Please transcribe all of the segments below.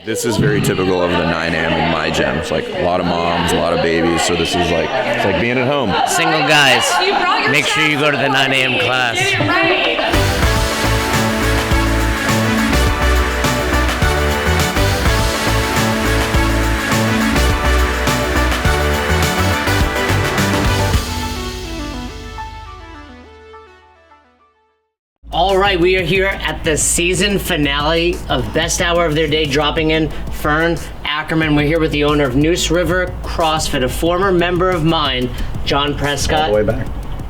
This is very typical of the 9 a.m. in my gym. It's like a lot of moms, a lot of babies, so this is like, it's like being at home. Single guys, make sure you go to the 9 a.m. class. Get it right. All right, we are here at the season finale of Best Hour of Their Day, dropping in Fern, Ackerman. We're here with the owner of Neuse River CrossFit, a former member of mine, John Prescott. All the way back.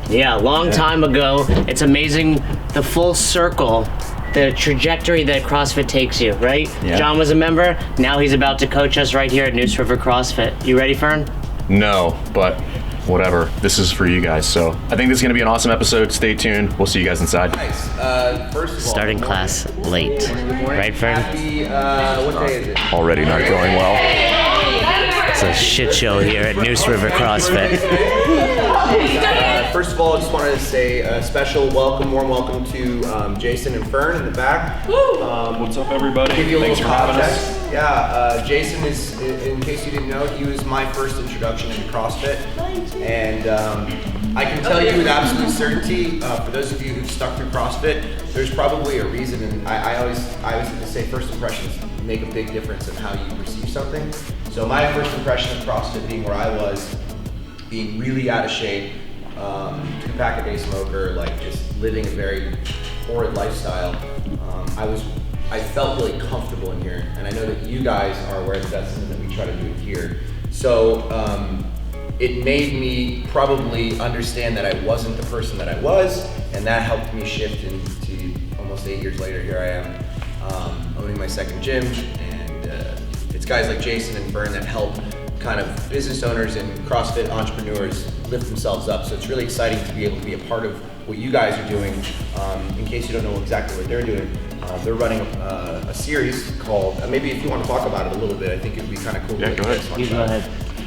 Yeah, long time ago. It's amazing the full circle, the trajectory that CrossFit takes you, right? Yeah. John was a member, now he's about to coach us right here at Neuse River CrossFit. You ready, Fern? No, but whatever. This is for you guys, so I think this is going to be an awesome episode. Stay tuned. We'll see you guys inside. Nice. First of all, Starting class late. Good morning. Right, Fern? Happy, what day is it? Already not going well. It's a shit show here at Neuse River CrossFit. First of all, I just wanted to say a special welcome, warm welcome to Jason and Fern in the back. What's up, everybody? Give you a Thanks for little having context. us. Yeah, Jason is, in case you didn't know, he was my first introduction into CrossFit. And I can tell you with absolute certainty, for those of you who've stuck through CrossFit, there's probably a reason, and I always say first impressions make a big difference in how you perceive something. So my first impression of CrossFit being where I was, being really out of shape, 2-pack-a-day smoker, like just living a very horrid lifestyle, I felt really comfortable in here, and I know that you guys are aware that that's something that we try to do here. So it made me probably understand that I wasn't the person that I was, and that helped me shift into almost 8 years later. Here I am, owning my second gym, and it's guys like Jason and Fern that help kind of business owners and CrossFit entrepreneurs lift themselves up. So it's really exciting to be able to be a part of what you guys are doing. In case you don't know exactly what they're doing, they're running a series called, maybe if you want to talk about it a little bit, I think it'd be kind of cool. Yeah, go ahead. You go ahead.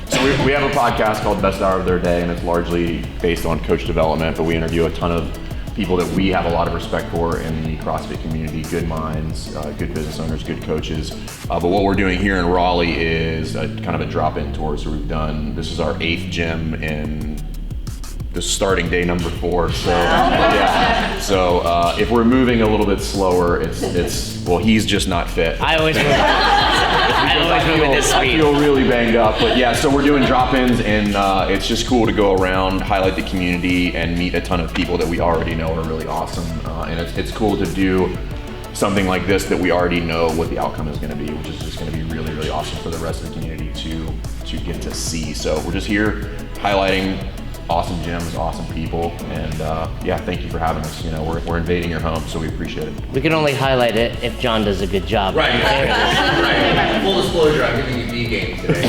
So we have a podcast called Best Hour of Their Day, and it's largely based on coach development, but we interview a ton of people that we have a lot of respect for in the CrossFit community, good minds, good business owners, good coaches. But what we're doing here in Raleigh is kind of a drop-in tour. So this is our 8th gym in the starting day number 4. So yeah. So if we're moving a little bit slower, it's well, he's just not fit. I always move at this I speed. feel really banged up, but yeah, so we're doing drop-ins, and it's just cool to go around, highlight the community, and meet a ton of people that we already know are really awesome. And it's cool to do something like this that we already know what the outcome is going to be, which is just going to be really, really awesome for the rest of the community to get to see. So we're just here highlighting awesome gyms, awesome people, and yeah, thank you for having us. You know, we're invading your home, so we appreciate it. We can only highlight it if John does a good job. Right. Full disclosure, I'm giving you B game today.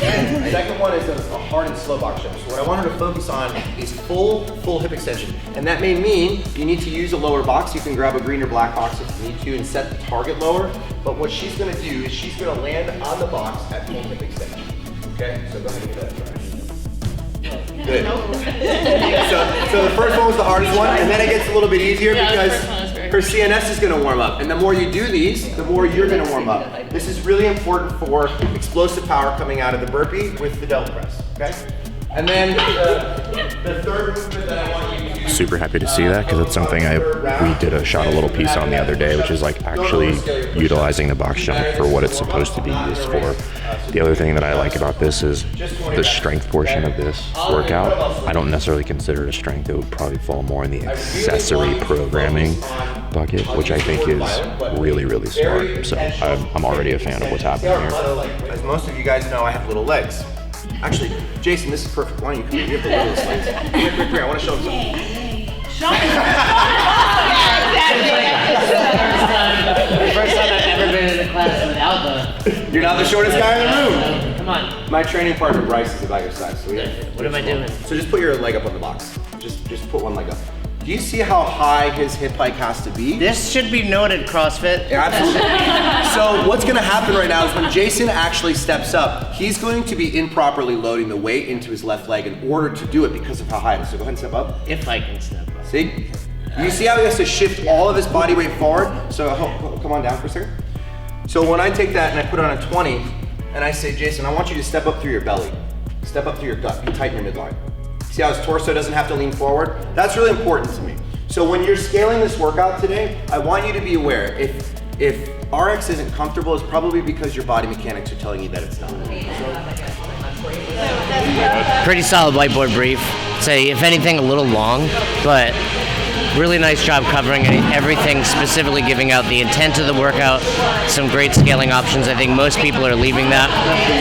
The second one is a hard and slow box jump. So what I want her to focus on is full hip extension. And that may mean you need to use a lower box. You can grab a green or black box if you need to and set the target lower. But what she's gonna do is she's gonna land on the box at full hip extension. Okay, so go ahead and give that a try. Good. So the first one was the hardest one, and then it gets a little bit easier because her CNS is going to warm up. And the more you do these, the more you're going to warm up. This is really important for explosive power coming out of the burpee with the delta press. Okay? And then the third movement that I want you to do. Super happy to see that, because it's something we shot a little piece on the other day, which is like actually utilizing the box jump for what it's supposed to be used for. The other thing that I like about this is the strength portion of this workout. I don't necessarily consider it a strength. It would probably fall more in the accessory programming bucket, which I think is really, really smart. So I'm already a fan of what's happening here. As most of you guys know, I have little legs. Actually, Jason, this is perfect. Why don't you come here? You have the littlest legs. Come here. I want to show them something. First time I've ever been in a class without the... You're not the shortest guy in the room. Come on. My training partner, Bryce, is about your size. So What am I doing? So just put your leg up on the box. Just put one leg up. Do you see how high his hip hike has to be? This should be noted, CrossFit. Yeah, absolutely. So what's gonna happen right now is when Jason actually steps up, he's going to be improperly loading the weight into his left leg in order to do it because of how high it is. So go ahead and step up. If I can step up. See? You see how he has to shift all of his body weight forward? So come on down for a second. So when I take that and I put it on a 20, and I say, Jason, I want you to step up through your belly. Step up through your gut, be tight in your midline. See how his torso doesn't have to lean forward? That's really important to me. So when you're scaling this workout today, I want you to be aware, if RX isn't comfortable, it's probably because your body mechanics are telling you that it's not. Pretty solid whiteboard brief. Say, if anything, a little long, but really nice job covering everything, specifically giving out the intent of the workout, some great scaling options. I think most people are leaving that,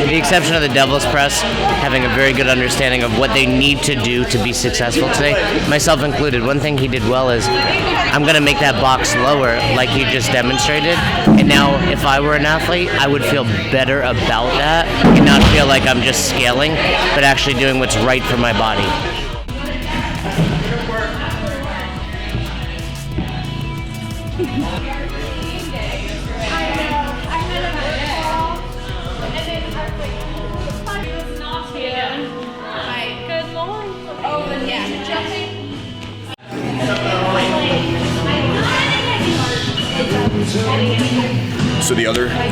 with the exception of the devil's press, having a very good understanding of what they need to do to be successful today, myself included. One thing he did well is, I'm going to make that box lower like he just demonstrated, and now if I were an athlete, I would feel better about that and not feel like I'm just scaling, but actually doing what's right for my body. So the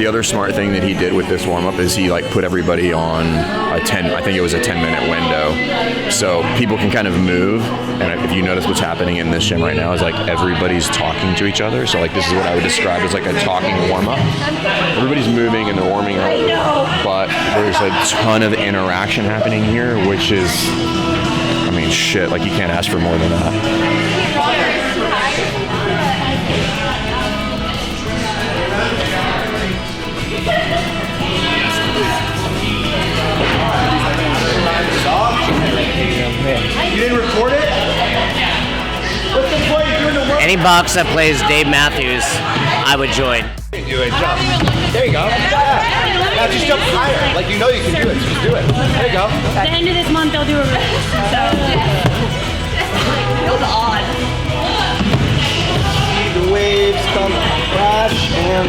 other smart thing that he did with this warm up is he like put everybody on a 10-minute window, so people can kind of move. And if you notice what's happening in this gym right now is like everybody's talking to each other. So like this is what I would describe as like a talking warm up. Everybody's moving and they're warming up, but there's a ton of interaction happening here, which is, I mean, shit. Like you can't ask for more than that. You didn't record it? What's the point? You're doing the work. Any box that plays Dave Matthews, I would join. Do it, jump. There you go. Yeah. Now just jump higher. Like you know you can do it. Just do it. There you go. At the end of this month, they'll do a race. So feels odd. The waves come crash and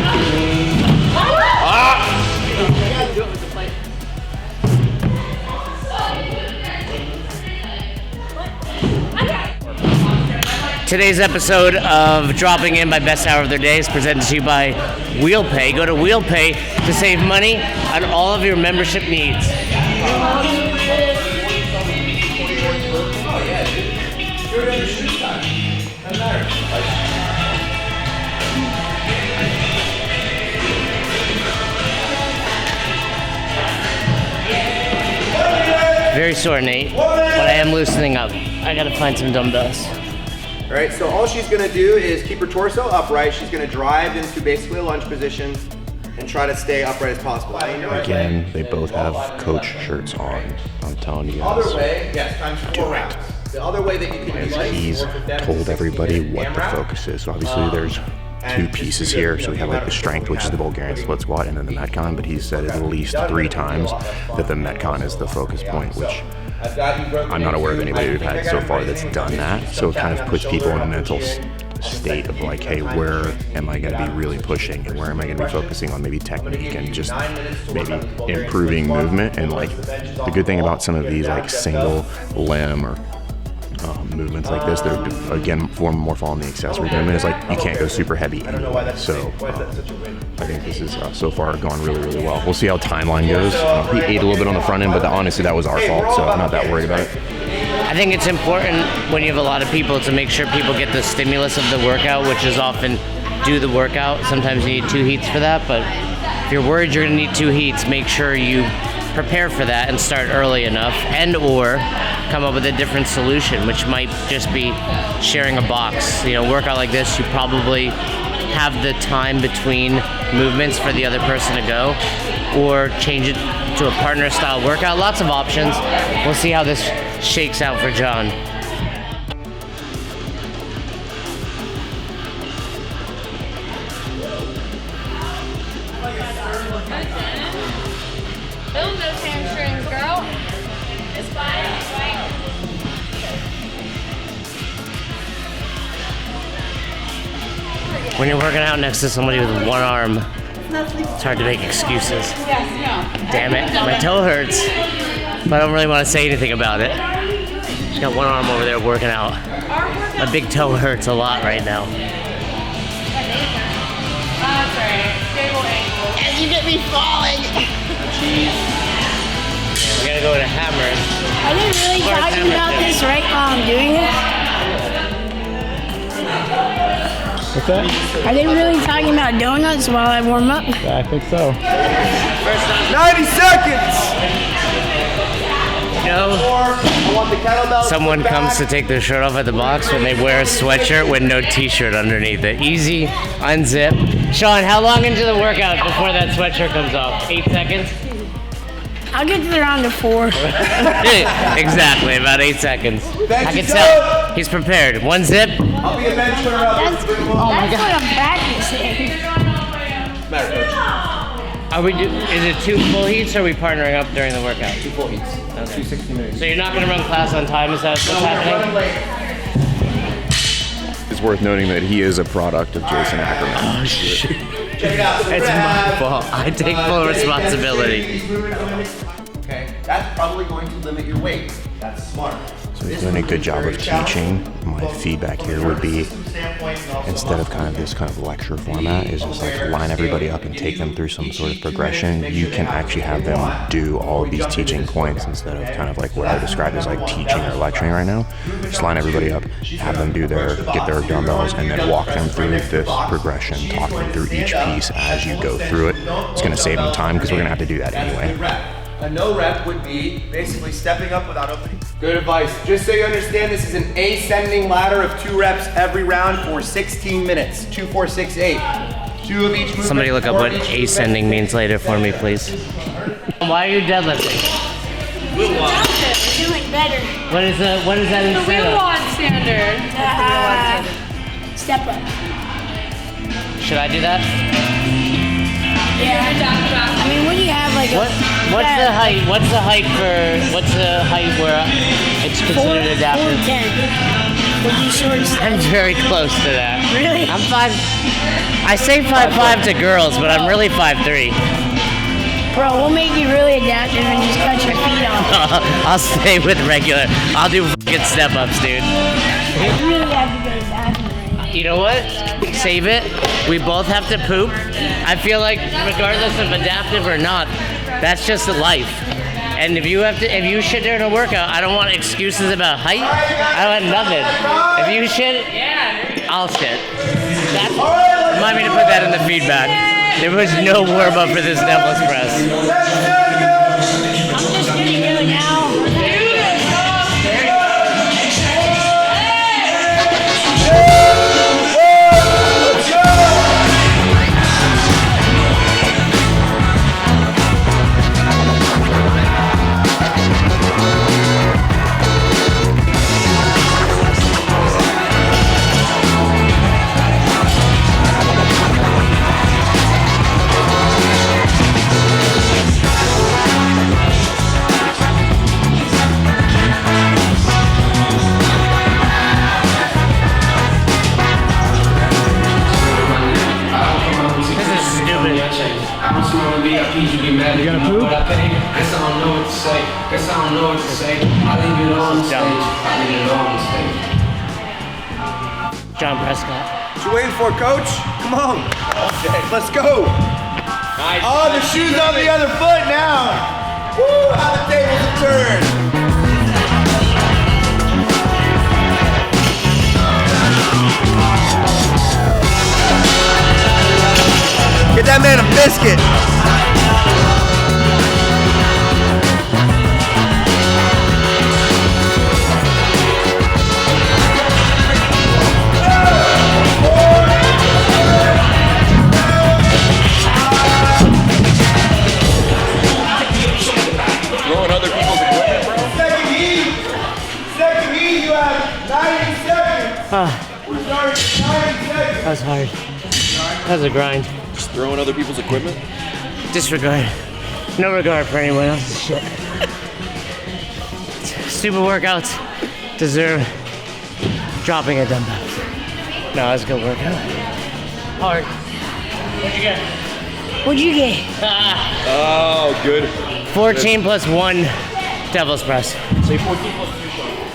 Today's episode of Dropping In by Best Hour of Their Day is presented to you by WheelPay. Go to WheelPay to save money on all of your membership needs. Very sore, Nate, but I am loosening up. I gotta find some dumbbells. All right, so all she's gonna do is keep her torso upright. She's gonna drive into basically a lunge position and try to stay upright as possible. Again, they both have coach shirts on. I'm telling you Other guys. way, yes, times 4 rounds. The other way that you can do this, He's work with them told is everybody basically what the AMRAP. focus is. So obviously there's two pieces here. So we have like the strength, which is the Bulgarian split squat, and then the Metcon. But he said at least 3 times that the Metcon is the focus point, which I'm not aware of anybody we've had so far that's done that. So it kind of puts people in a mental state of like, hey, where am I going to be really pushing, and where am I going to be focusing on maybe technique and just maybe improving movement. And like the good thing about some of these like single limb or movements like this, they're again more fall in the accessory movement, is like you can't go super heavy anyway. So I think this is so far gone really well. We'll see how timeline goes. He ate a little bit on the front end, but honestly that was our fault, so I'm not that worried about it. I think it's important when you have a lot of people to make sure people get the stimulus of the workout, which is often do the workout. Sometimes you need 2 heats for that, but if you're worried you're gonna need 2 heats, make sure you prepare for that and start early enough, and or come up with a different solution, which might just be sharing a box. You know, workout like this, you probably have the time between movements for the other person to go, or change it to a partner style workout. Lots of options. We'll see how this shakes out for John. build those hamstrings, girl. It's fine. When you're working out next to somebody with one arm, it's hard to make excuses. Damn it, my toe hurts, but I don't really want to say anything about it. She's got one arm over there working out. My big toe hurts a lot right now. That's right. Stable ankle. you get me falling. We gotta go to Hammer. Are they really talking about this right while I'm doing this? What's that? Are they really talking about donuts while I warm up? I think so. 90 seconds. No. I want the kettlebell. Someone comes to take their shirt off at the box when they wear a sweatshirt with no t-shirt underneath it. Easy, unzip. Sean, how long into the workout before that sweatshirt comes off? 8 seconds? I'll get to the round of 4. Exactly, about 8 seconds. Thank I you, can tell. He's prepared. One zip. I'll be a bench turner up. That's what I'm practicing. Are we? Is it 2 full heats, or are we partnering up during the workout? 2 full heats. Okay. 2 60 minutes. So you're not going to run class on time? Is that what's happening? It's worth noting that he is a product of Jason Ackerman. Oh shit! Check it out. It's my fault. I take full responsibility. Okay, that's probably going to limit your weight. That's smart. So he's doing a good job of teaching. My feedback here would be, instead of kind of this kind of lecture format, is just like line everybody up and take them through some sort of progression. You can actually have them do all of these teaching points instead of kind of like what I would describe as like teaching or lecturing right now. Just line everybody up, have them get their dumbbells, and then walk them through this progression, talk them through each piece as you go through it. It's going to save them time because we're going to have to do that anyway. A no rep would be basically stepping up without opening. Good advice. Just so you understand, this is an ascending ladder of 2 reps every round for 16 minutes. 2, 4, 6, 8. 2 of each movement. Somebody look up what ascending means later for me, please. Why are you deadlifting? Doing better. What is that The instead wheel of? on standard. Step up. Should I do that? Yeah. I mean, when you have like What's the height? What's the height where it's considered adaptive? 4'10". Would you short step? I'm very close to that. Really? I'm 5. I say 5'5" to girls, but I'm really 5'3". Bro, we'll make you really adaptive and just cut your feet off. I'll stay with regular. I'll do fucking step ups, dude. You really have to go to the bathroom right now. You know what? Save it. We both have to poop. I feel like regardless of adaptive or not, that's just life. And if you shit during a workout, I don't want excuses about height. I don't want nothing. If you shit, I'll shit. Remind me to put that in the feedback. There was no warm up for this devil's press. I'm just gonna do it now. You gonna poop? Guess I don't know what to say. Guess I don't know what to say. I leave it on the stage. I leave it on the stage. John Prescott. What you waiting for, coach? Come on. Let's go. Nice. Oh, the shoe's on the other foot now. Woo, how the tables have turned. Get that man a biscuit. Throwing other people's equipment, bro. Second heat, you have 90 seconds. We started 90 seconds. That was hard. That was a grind. Just throwing other people's equipment. Disregard. No regard for anyone else's shit. Stupid workouts deserve dropping a dumbbell. No, that was a good workout. Hard. What'd you get? What'd you get? Oh, good. 14 plus 1 devil's press. Say 14 plus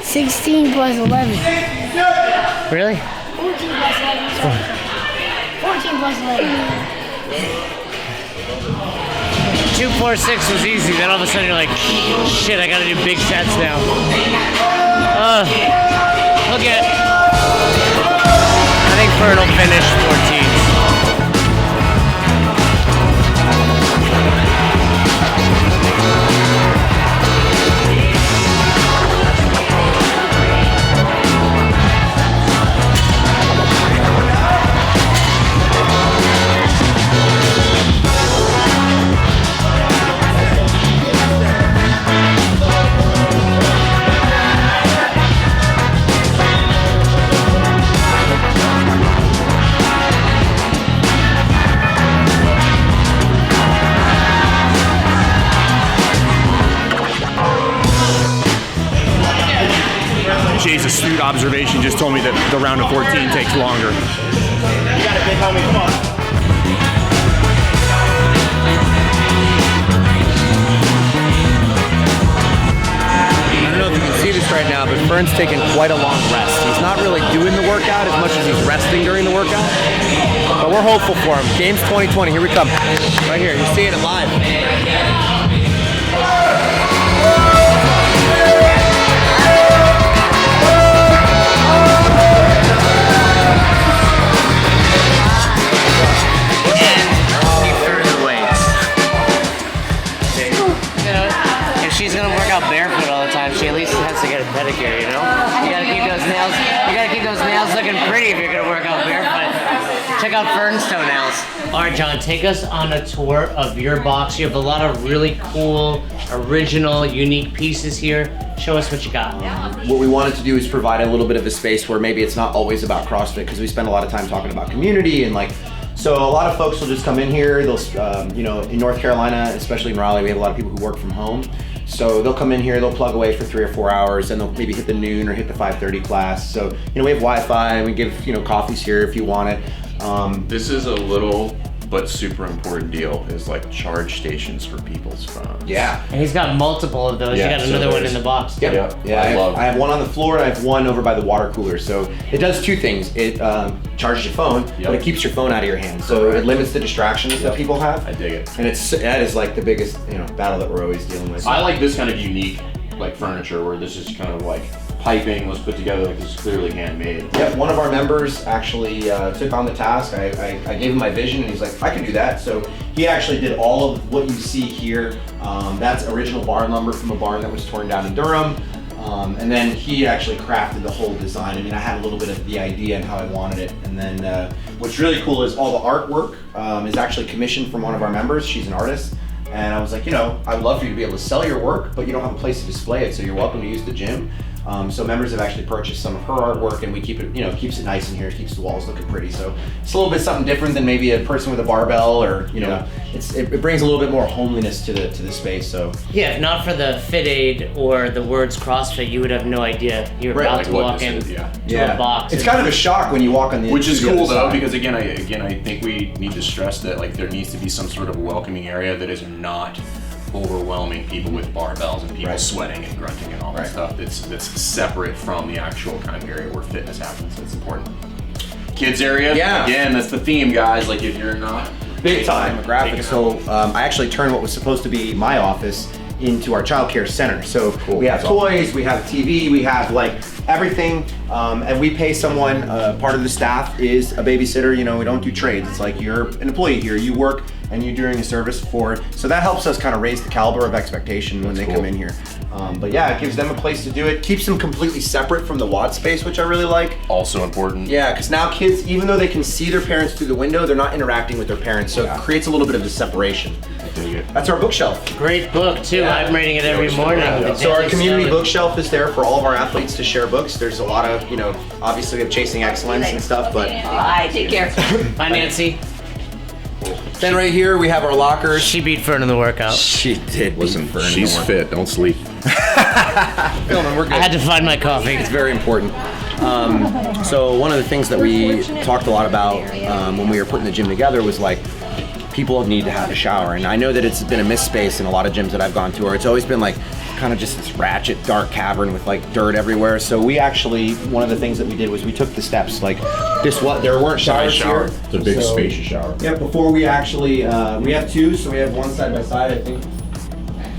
16 plus 11. Really? 14 plus 11. 14 plus 11. 246 was easy. Then all of a sudden you're like, shit, I gotta do big sets now. Look at. I think Fern will finish 14. Jay's astute observation just told me that the round of 14 takes longer. You got it, big homie. Come on. I don't know if you can see this right now, but Fern's taking quite a long rest. He's not really doing the workout as much as he's resting during the workout. But we're hopeful for him. Games 2020, here we come. Right here, you're seeing it live. She's gonna work out barefoot all the time. She at least has to get a pedicure, you know? You gotta keep those nails. You gotta keep those nails looking pretty if you're gonna work out barefoot. Check out Fern's toenails. All right, John, take us on a tour of your box. You have a lot of really cool, original, unique pieces here. Show us what you got. What we wanted to do is provide a little bit of a space where maybe it's not always about CrossFit, because we spend a lot of time talking about community and like. So a lot of folks will just come in here. They'll, you know, in North Carolina, especially in Raleigh, we have a lot of people who work from home. So they'll come in here, they'll plug away for 3 or 4 hours, and they'll maybe hit the noon or hit the 5:30 class. So, you know, we have Wi-Fi, and we give, you know, coffees here if you want it. This is a little but super important deal, is like charge stations for people's phones. Yeah. And he's got multiple of those. Yeah, you got so another one there's- in the box. Yep. Yep. Yeah, I have one on the floor, and I have one over by the water cooler. So it does 2 things. It charges your phone, but it keeps your phone out of your hand. So it limits the distractions that people have. I dig it. And that is like the biggest, you know, battle that we're always dealing with. I like this kind of unique like furniture where this is kind of like piping was put together, like this is clearly handmade. Yep, one of our members actually took on the task. I gave him my vision, and he's like, I can do that. So he actually did all of what you see here. That's original barn lumber from a barn that was torn down in Durham. And then he actually crafted the whole design. I mean, I had a little bit of the idea and how I wanted it. And then what's really cool is all the artwork is actually commissioned from one of our members. She's an artist. And I was like, you know, I'd love for you to be able to sell your work, but you don't have a place to display it, so you're welcome to use the gym. So members have actually purchased some of her artwork, and we keep it, you know, keeps it nice in here, keeps the walls looking pretty. So it's a little bit something different than maybe a person with a barbell, or you know, it brings a little bit more homeliness to the space. So Yeah, if not for the fit aid or the words CrossFit, you would have no idea you're Right, about like to what walk this in is, yeah. to a box. It's kind of a shock when you walk on the Which is the cool other though, side. because again, I think we need to stress that like there needs to be some sort of welcoming area that is not overwhelming people with barbells and people sweating and grunting and all that stuff. That's separate from the actual kind of area where fitness happens. It's important. Kids area, again, that's the theme, guys. Like if you're not big time graphics. So I actually turned what was supposed to be my office into our childcare center. So we have toys, we have TV, we have like everything, and we pay someone. Part of the staff is a babysitter. You know, we don't do trades. It's like you're an employee here. You work and you're doing a service for. So that helps us kind of raise the caliber of expectation when they come in here. But yeah, it gives them a place to do it. Keeps them completely separate from the WOD space, which I really like. Also important. Yeah, because now kids, even though they can see their parents through the window, they're not interacting with their parents. So it creates a little bit of a separation. That's our bookshelf. Great book too. I'm reading it every morning. So our community bookshelf is there for all of our athletes to share books. There's a lot of, you know, obviously we have Chasing Excellence and stuff, but Bye, take care. Bye, Nancy. then right here we have our lockers. She beat Fern in the workout. She did. Listen, she's fit. Don't sleep. Filming, we're good. I had to find my coffee. It's very important. So one of the things that we talked a lot about when we were putting the gym together was like, people need to have a shower. And I know that it's been a missed space in a lot of gyms that I've gone to, or it's always been like, kind of just this ratchet dark cavern with like dirt everywhere. So we actually, one of the things that we did was we took the steps like this. What there weren't showers here. It's a big spacious shower. Yeah, before we actually, we have two, so we have one side by side, I think.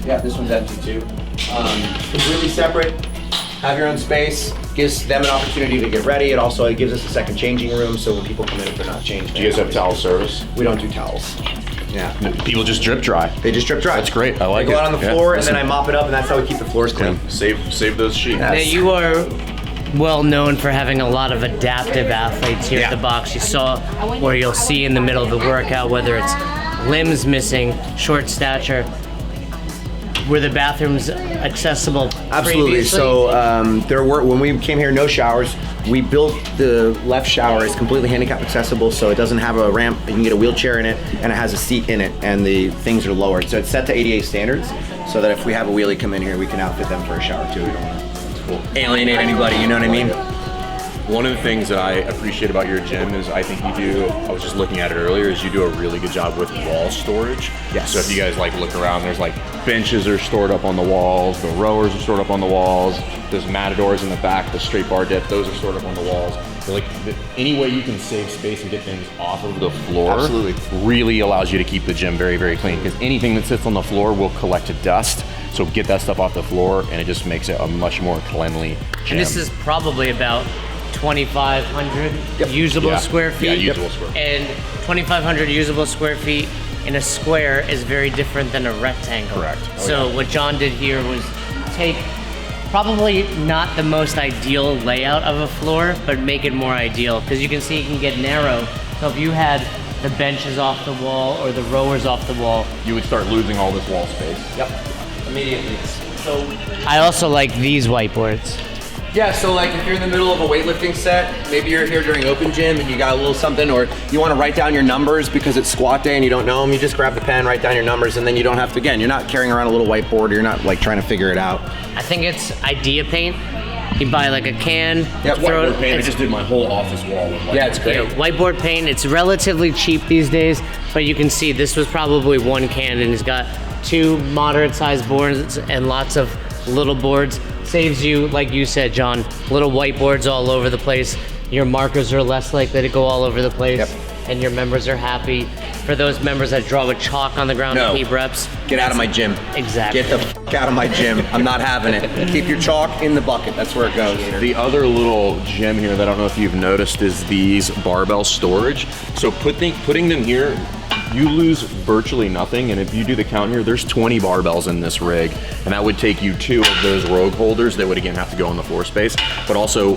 Yeah, this one's empty too. Completely separate, have your own space, gives them an opportunity to get ready. It also gives us a second changing room, so when people come in, if they're not changed. Do you guys have towel service? We don't do towels. Yeah. People just drip dry. They just drip dry. That's great. I like they it. go out on the floor, and then I mop it up, and that's how we keep the floors clean. Yeah. Save those sheets. Now, you are well known for having a lot of adaptive athletes here at the box. You saw where you'll see in the middle of the workout, whether it's limbs missing, short stature. Were the bathrooms accessible Absolutely. previously? So there were, when we came here, no showers. We built the left shower is completely handicap accessible, so it doesn't have a ramp. You can get a wheelchair in it, and it has a seat in it, and the things are lowered. So it's set to ADA standards, so that if we have a wheelie come in here, we can outfit them for a shower too. We don't want to alienate anybody. You know what I mean? One of the things that I appreciate about your gym is I think you do, I was just looking at it earlier, is you do a really good job with wall storage. Yes. So if you guys like look around, there's like benches are stored up on the walls, the rowers are stored up on the walls, there's matadors in the back, the straight bar dip, those are stored up on the walls. So like any way you can save space and get things off of the floor really allows you to keep the gym very, very clean, because anything that sits on the floor will collect dust. So get that stuff off the floor and it just makes it a much more cleanly gym. And this is probably about 2,500 usable square feet. Yeah, usable square feet. And 2,500 usable square feet in a square is very different than a rectangle. Correct. So what John did here was take probably not the most ideal layout of a floor, but make it more ideal. Because you can see it can get narrow. So if you had the benches off the wall or the rowers off the wall, you would start losing all this wall space. Yep. Immediately. So I also like these whiteboards. yeah, so like if you're in the middle of a weightlifting set, maybe you're here during open gym and you got a little something, or you want to write down your numbers because it's squat day and you don't know them, you just grab the pen, write down your numbers, and then you don't have to, again, you're not carrying around a little whiteboard, you're not like trying to figure it out. I think it's idea paint. You buy like a can, Yep, throw whiteboard paint. I it's- just did my whole office wall with whiteboard. Yeah, it's great. Yeah, whiteboard paint. It's relatively cheap these days, but you can see this was probably one can, and it's got 2 moderate-sized boards and lots of little boards. Saves you, like you said, John, little whiteboards all over the place. Your markers are less likely to go all over the place, and your members are happy. For those members that draw with chalk on the ground to keep reps, Get out of my gym. Exactly. Get the f out of my gym. I'm not having it. Keep your chalk in the bucket. That's where it goes. The other little gem here that I don't know if you've noticed is these barbell storage. So putting them here, you lose virtually nothing, and if you do the count here, there's 20 barbells in this rig, and that would take you 2 of those Rogue holders that would again have to go in the floor space. But also,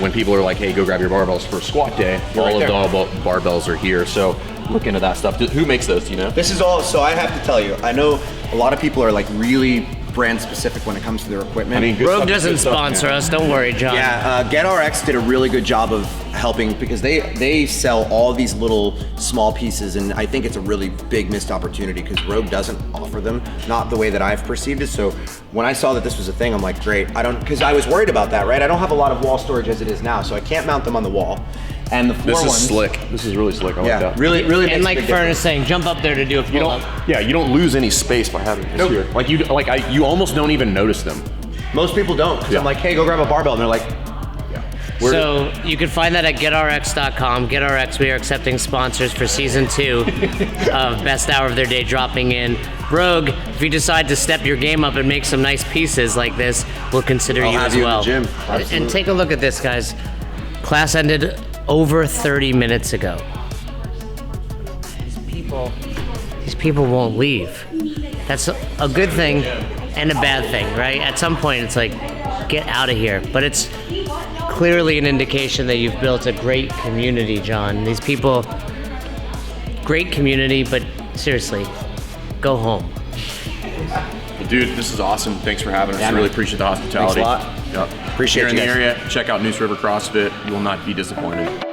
when people are like, hey, go grab your barbells for squat day, all of the barbells are here. So look into that stuff. Who makes those, do you know? This is all, so I have to tell you, I know a lot of people are like really brand specific when it comes to their equipment. I mean, good Rogue stuff, doesn't good stuff, sponsor man. us. Don't worry, John. Yeah, GetRx did a really good job of helping because they sell all these little small pieces, and I think it's a really big missed opportunity because Rogue doesn't offer them, not the way that I've perceived it. So when I saw that this was a thing, I'm like, great. Because I was worried about that, right? I don't have a lot of wall storage as it is now, so I can't mount them on the wall. And the floor This is ones, slick. This is really slick. I like that. really makes And a like big Fern difference. is saying, jump up there to do a You pull-up. don't. Yeah, you don't lose any space by having this here. Like you almost don't even notice them. Most people don't, because I'm like, hey, go grab a barbell, and they're like, So you can find that at getrx.com. GetRx, we are accepting sponsors for season 2 of Best Hour of Their Day dropping in. Rogue, if you decide to step your game up and make some nice pieces like this, we'll consider I'll you have as you in the well. gym. And Absolutely. take a look at this, guys. Class ended over 30 minutes ago. These people won't leave. That's a good thing and a bad thing, right? At some point, it's like, get out of here. But it's clearly an indication that you've built a great community, John. These people, great community, but seriously, go home. Well, dude, this is awesome. Thanks for having us. Yeah, I really man. appreciate the hospitality. Thanks a lot. Yep. Appreciate If you're you in the guys. area, check out Neuse River CrossFit. You will not be disappointed.